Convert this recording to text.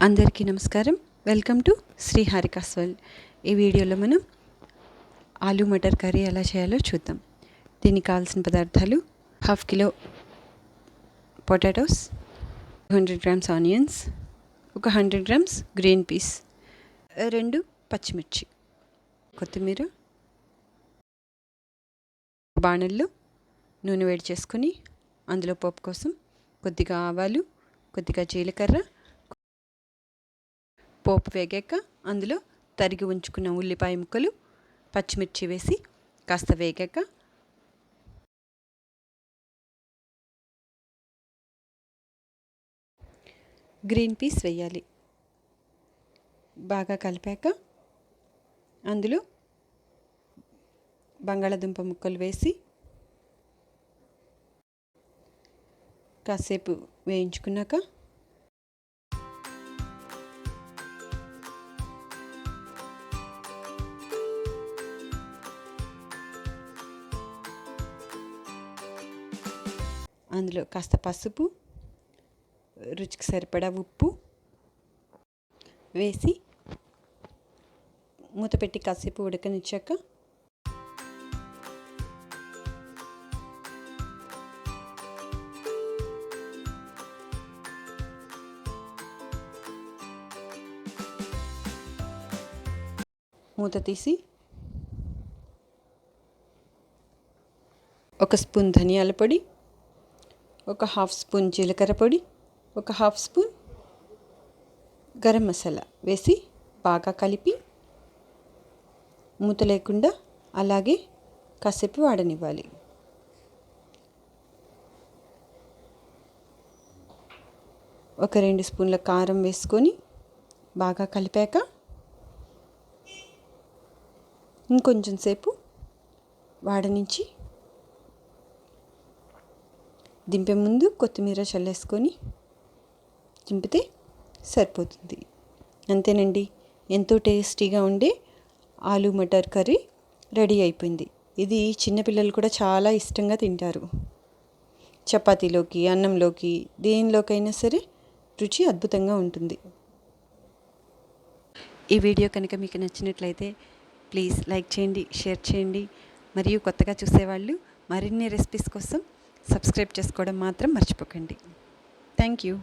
అందరికీ నమస్కారం. Welcome to Sri Harika's world. ఈ వీడియోలో మనం ఆలూ మటర్ కర్రీ ఎలా చేయాలో చూద్దాం. దీనికి కావాల్సిన పదార్థాలు: 1/2 కిలో పొటాటోస్, 200 గ్రామ్స్ ఆనియన్స్, ఒక 100 గ్రామ్స్ గ్రీన్ పీస్, 2 పచ్చిమిర్చి, కొత్తిమీర. బాణల్లో నూనె వేడి చేసుకొని అందులో పోపు కోసం కొద్దిగా ఆవాలు, కొద్దిగా జీలకర్ర. పోపు వేగాక అందులో తరిగి ఉంచుకున్న ఉల్లిపాయ ముక్కలు, పచ్చిమిర్చి వేసి కాస్త వేగాక గ్రీన్ పీస్ వేయాలి. బాగా కలిపాక అందులో బంగాళదుంప ముక్కలు వేసి కాసేపు వేయించుకున్నాక అందులో కాస్త పసుపు, రుచికి సరిపడా ఉప్పు వేసి మూత పెట్టి కాసేపు ఉడకనిచ్చాక మూత తీసి ఒక స్పూన్ ధనియాల పొడి, ఒక 1/2 స్పూన్ జీలకర్ర పొడి, ఒక 1/2 స్పూన్ గరం మసాలా వేసి బాగా కలిపి మూత లేకుండా అలాగే కాసేపు వాడనివ్వాలి. ఒక 2 స్పూన్ల కారం వేసుకొని బాగా కలిపాక ఇంకొంచెం సేపు వాడనించి దింపే ముందు కొత్తిమీర చల్లేసుకొని దింపితే సరిపోతుంది. అంతేనండి, ఎంతో టేస్టీగా ఉండే ఆలూ మటర్ కర్రీ రెడీ అయిపోయింది. ఇది చిన్నపిల్లలు కూడా చాలా ఇష్టంగా తింటారు. చపాతీలోకి, అన్నంలోకి, దేనిలోకైనా సరే రుచి అద్భుతంగా ఉంటుంది. ఈ వీడియో కనుక మీకు నచ్చినట్లయితే ప్లీజ్ లైక్ చేయండి, షేర్ చేయండి. మరియు కొత్తగా చూసేవాళ్ళు మరిన్ని రెసిపీస్ కోసం సబ్స్క్రైబ్ చేసుకోవడం మాత్రం మర్చిపోకండి. Thank you.